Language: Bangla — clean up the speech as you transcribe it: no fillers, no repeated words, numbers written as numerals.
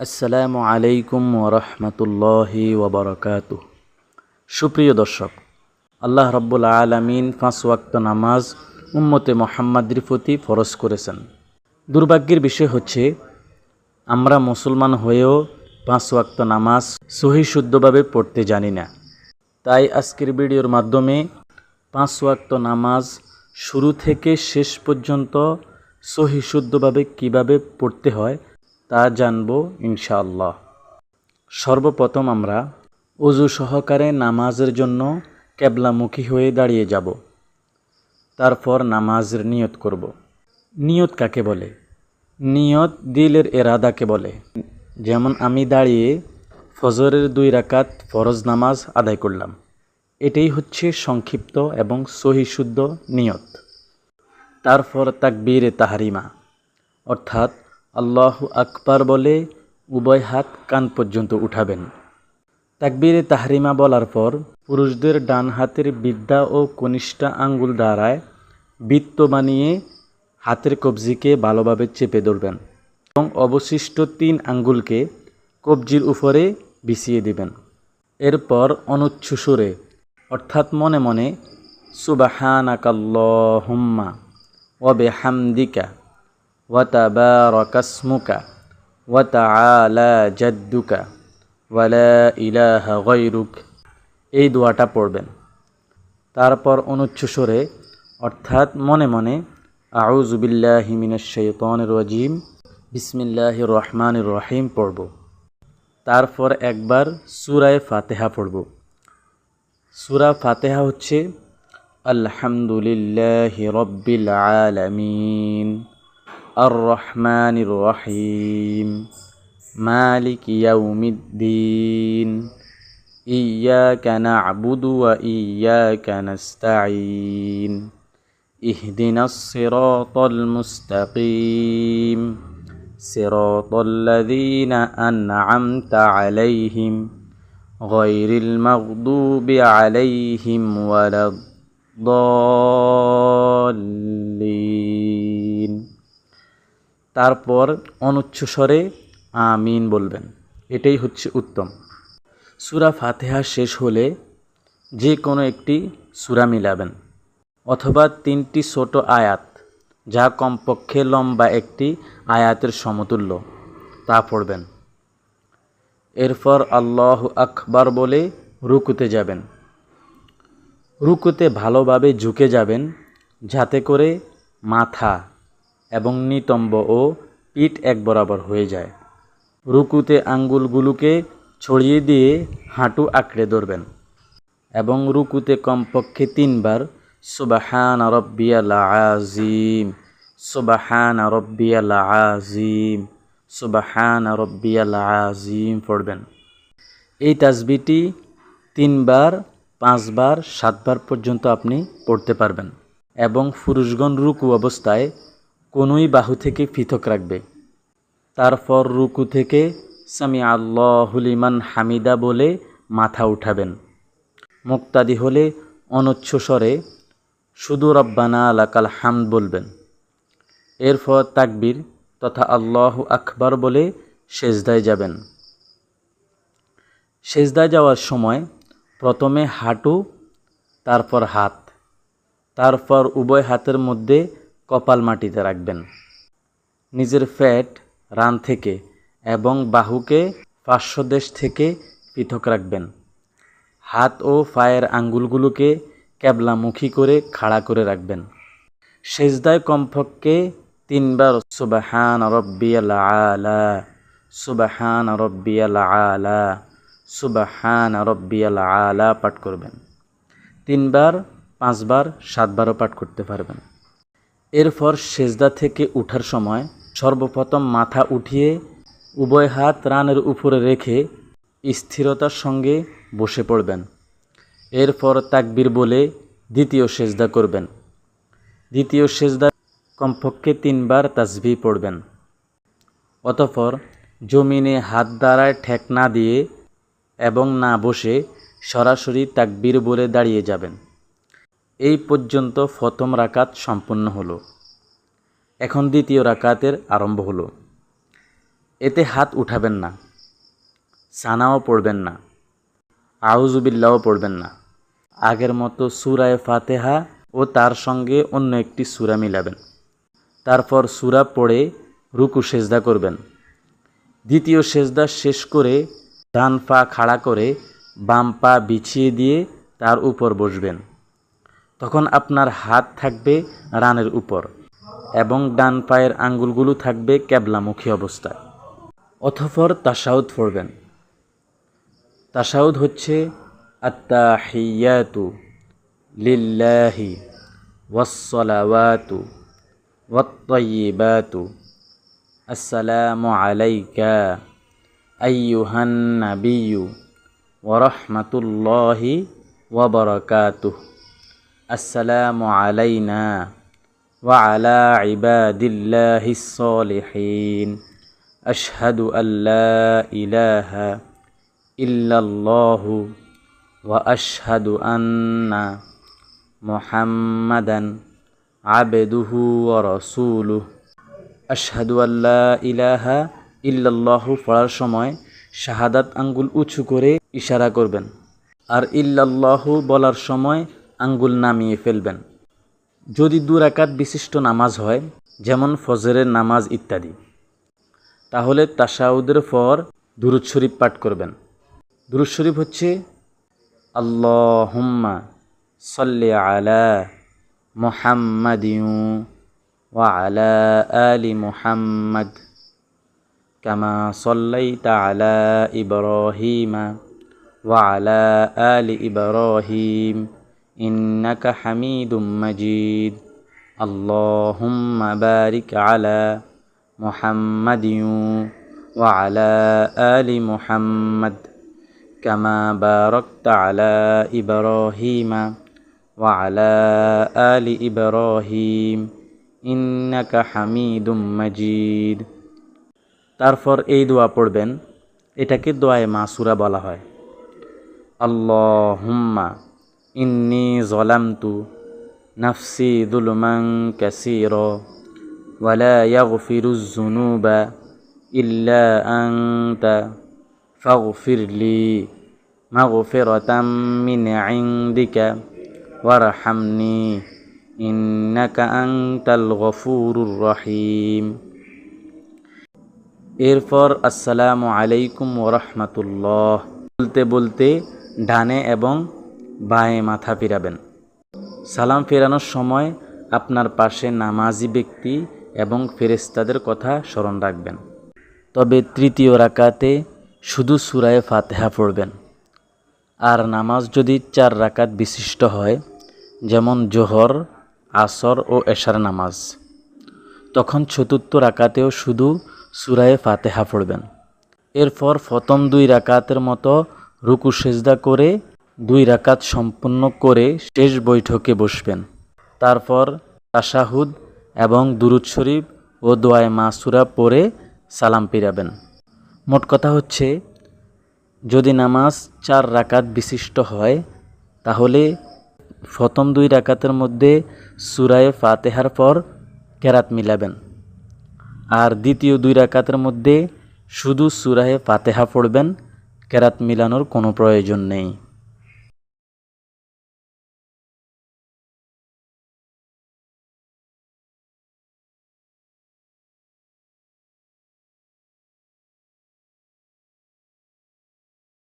আসসালামু আলাইকুম ওরহমতুল্লাহি ওবরকাতুহ। সুপ্রিয় দর্শক, আল্লাহ রাব্বুল আলামিন 5 ওয়াক্ত নামাজ উম্মতে মুহাম্মাদের প্রতি ফরজ করেছেন। দুর্ভাগ্যের বিষয় হচ্ছে আমরা মুসলমান হয়েও 5 ওয়াক্ত নামাজ সহি শুদ্ধভাবে পড়তে জানি না। তাই আজকের ভিডিওর মাধ্যমে 5 ওয়াক্ত নামাজ শুরু থেকে শেষ পর্যন্ত সহি শুদ্ধভাবে কীভাবে পড়তে হয় তা জানব ইনশাআল্লাহ। সর্বপ্রথম আমরা ওযু সহকারে নামাজের জন্য কিবলামুখী হয়ে দাঁড়িয়ে যাব। তারপর নামাজের নিয়ত করব। নিয়ত কাকে বলে? নিয়ত দিলের এরাদাকে বলে। যেমন আমি দাঁড়িয়ে ফজরের 2 রাকাত ফরজ নামাজ আদায় করলাম, এটাই হচ্ছে সংক্ষিপ্ত এবং সহি শুদ্ধ নিয়ত। তারপর তাকবীরে তাহরিমা অর্থাৎ আল্লাহু আকবার বলে উভয় হাত কান পর্যন্ত উঠাবেন। তাকবীরে তাহরিমা বলার পর পুরুষদের ডান হাতের বিদ্যা ও কনিষ্ঠা আঙ্গুল দ্বারায় বৃত্ত বানিয়ে হাতের কবজিকে ভালোভাবে চেপে ধরবেন এবং অবশিষ্ট 3 আঙ্গুলকে কবজির উপরে বিছিয়ে দিবেন। এরপর অনুচ্চ সুরে অর্থাৎ মনে মনে সুবহানাকাল্লাহুম্মা ওয়া বিহামদিকা ওয়া তাবারাকাসমুকা ওয়া তাআলা জাদ্দুকা ওয়া লা ইলাহা গায়রুক এই দোয়াটা পড়বেন। তারপর অনুচ্চ সুরে অর্থাৎ মনে মনে আউযু বিল্লাহি মিনাশ শাইতানির রাজিম বিসমিল্লাহির রহমানির রহিম পড়ব। তারপর একবার সূরা ফাতিহা পড়ব। সূরা ফাতিহা হচ্ছে আলহামদুলিল্লাহি রাব্বিল আলামিন আর রহমানির রহিম মালিকি ইয়াউমিদ্দিন ইয়্যাকা না'বুদু ওয়া ইয়্যাকা নাস্তাঈন ইহদিনাস সিরাতাল মুস্তাকিম সিরাতাল্লাযীনা আন'আমতা আলাইহিম গায়রিল মাগদুবি আলাইহিম ওয়ালাদ-দাল্লিন। তারপর অনুচ্চ স্বরে আমিন বলবেন, এটাই হচ্ছে উত্তম। সূরা ফাতিহা শেষ হলে যে কোনো একটি সূরা মিলাবেন অথবা 3টি ছোট আয়াত যা কমপক্ষে লম্বা একটি আয়াতের সমতুল্য তা পড়বেন। এরপর আল্লাহু আকবার বলে রুকুতে যাবেন। রুকুতে ভালোভাবে ঝুঁকে যাবেন যাতে করে মাথা এবং নিতম্ব ও পিঠ এক বরাবর হয়ে যায়। রুকুতে আঙ্গুলগুলোকে ছড়িয়ে দিয়ে হাঁটু আঁকড়ে ধরবেন এবং রুকুতে কমপক্ষে 3 বার সুবহানা রাব্বিয়াল আযীম সুবহানা রাব্বিয়াল আযীম সুবহানা রাব্বিয়াল আযীম পড়বেন। এই তাসবিহটি 3 বার 5 বার 7 বার পর্যন্ত আপনি পড়তে পারবেন এবং পুরুষগণ রুকু অবস্থায় কোনোই বাহু থেকে পৃথক রাখবে। তারপর রুকু থেকে সামি আল্লাহু লিমান হামিদা বলে মাথা উঠাবেন। মুক্তাদি হলে অনুচ্চ স্বরে শুধু রব্বানা লাকাল হামদ বলবেন। এরপর তাকবীর তথা আল্লাহু আকবার বলে সেজদায় যাবেন। সেজদায় যাওয়ার সময় প্রথমে হাঁটু, তারপর হাত, তারপর উভয় হাতের মধ্যে কপাল মাটিতে রাখবেন। নিজের পেট রান থেকে এবং বাহুকে পার্শ্বদেশ থেকে পৃথক রাখবেন। হাত ও পায়ের আঙ্গুলগুলোকে কিবলামুখী করে খাড়া করে রাখবেন। সেজদায় কমপক্ষে 3 বার সুবহানা রাব্বিয়াল আলা সুবহানা রাব্বিয়াল আলা সুবহানা রাব্বিয়াল আলা পাঠ করবেন। 3 বার 5 বার 7 বারও পাঠ করতে পারবেন। এরপর সেজদা থেকে উঠার সময় সর্বপ্রথম মাথা উঠিয়ে উভয় হাত রানের উপরে রেখে স্থিরতার সঙ্গে বসে পড়বেন। এরপর তাকবীর বলে দ্বিতীয় সেজদা করবেন। দ্বিতীয় সেজদা কমপক্ষে 3 বার তাসবিহ পড়বেন। অতঃপর জমিনে হাত দ্বারায় ঠেক না দিয়ে এবং না বসে সরাসরি তাকবীর বলে দাঁড়িয়ে যাবেন। এই পর্যন্ত প্রথম রাকাত সম্পূর্ণ হলো। এখন দ্বিতীয় রাকাতের আরম্ভ হলো। এতে হাত উঠাবেন না, সানাও পড়বেন না, আউযুবিল্লাহও পড়বেন না। আগের মতো সূরায়ে ফাতিহা ও তার সঙ্গে অন্য একটি সূরা মিলাবেন। তারপর সূরা পড়ে রুকু সেজদা করবেন। দ্বিতীয় সেজদা শেষ করে ডান পা খাড়া করে বাম পা বিছিয়ে দিয়ে তার উপর বসবেন। তখন আপনার হাত থাকবে রানের উপর এবং ডান পায়ের আঙ্গুলগুলো থাকবে কেবলামুখী অবস্থায়। অতঃপর তাশাহুদ পড়বেন। তাশাহুদ হচ্ছে আত্তাহিয়াতু লিল্লাহি ওয়াসসালাওয়াতু ওয়াত্তাইয়িবাতু আসসালামু আলাইকা আইয়ুহান নাবিয়্যু ওয়া রাহমাতুল্লাহি ওয়া বারাকাতুহু আসসালামু আলাইনা ওয়া আলা ইবাদিল্লাহিস সালিহিন আশহাদু আল্লা ইলাহা ইল্লাল্লাহু ওয়া আশহাদু আন্না মুহাম্মাদান আবদুহু ওয়া রাসূলুহু। আশহাদু আল্লা ইলাহা ইল্লাল্লাহু পড়ার সময় শাহাদাত আঙ্গুল উঁচু করে ইশারা করবেন, আর ইল্লাল্লাহু বলার সময় আঙ্গুল নামিয়ে ফেলবেন। যদি 2 রাকাত বিশিষ্ট নামাজ হয়, যেমন ফজরের নামাজ ইত্যাদি, তাহলে তাশাহুদের পর দুরূদ শরীফ পাঠ করবেন। দুরূদ শরীফ হচ্ছে আল্লাহুম্মা সাল্লি আলা মুহাম্মাদিন ওয়া আলা আলি মুহাম্মাদ কামা সাল্লাইতা আলা ইব্রাহিমা ওয়া আলা আলি ইব্রাহিম ইন্নাকা হামিদুম মাজিদ। আল্লাহুম্মা বারিক আলা মুহাম্মাদিন ওয়া আলা আলি মুহাম্মাদ কামা বারাকতা আলা ইব্রাহিমা ওয়া আলা আলি ইব্রাহিম ইন্নাকা হামিদুম মাজিদ। তারপর এই দোয়া পড়বেন। এটাকে দোয়ায়ে মাসুরা বলা হয়। আল্লাহুম্মা ইন্নী যালামতু নাফসি যুলমান কাসীরা ওয়া লা ইয়াগফিরুয যুনুবা ইল্লা আনতা ফাগফিরলি মাগফিরাতাম মিন ইনদিকা ওয়ারহামনি ইন্নাকা আনতাল গফুরুর রহিম। এরপর আসসালামু আলাইকুম ওয়া রাহমাতুল্লাহ বলতে বলতে ডানে এবং বাঁয়ে মাথা ফিরাবেন। সালাম ফেরানোর সময় আপনার পাশে নামাজি ব্যক্তি এবং ফেরেশতাদের কথা স্মরণ রাখবেন। তবে তৃতীয় রাকাতে শুধু সূরায়ে ফাতিহা পড়বেন। আর নামাজ যদি 4 রাকাত বিশিষ্ট হয়, যেমন জোহর, আসর ও এশার নামাজ, তখন চতুর্থ রাকাতেও শুধু সূরায়ে ফাতিহা পড়বেন। এরপর প্রথম 2 রাকাতের মতো রুকু সেজদা করে 2 রাকাত সম্পূর্ণ করে শেষ বৈঠকে বসবেন। তারপর তাশাহুদ এবং দুরূদ শরীফ ও দোয়ায়ে মাসুরা পড়ে সালাম ফিরাবেন। মোট কথা হচ্ছে, যদি নামাজ 4 রাকাত বিশিষ্ট হয়, তাহলে প্রথম 2 রাকাতের মধ্যে সূরায়ে ফাতিহার পর কেরাত মিলাবেন, আর দ্বিতীয় 2 রাকাতের মধ্যে শুধু সূরায়ে ফাতিহা পড়বেন। কেরাত মিলানোর কোনো প্রয়োজন নেই।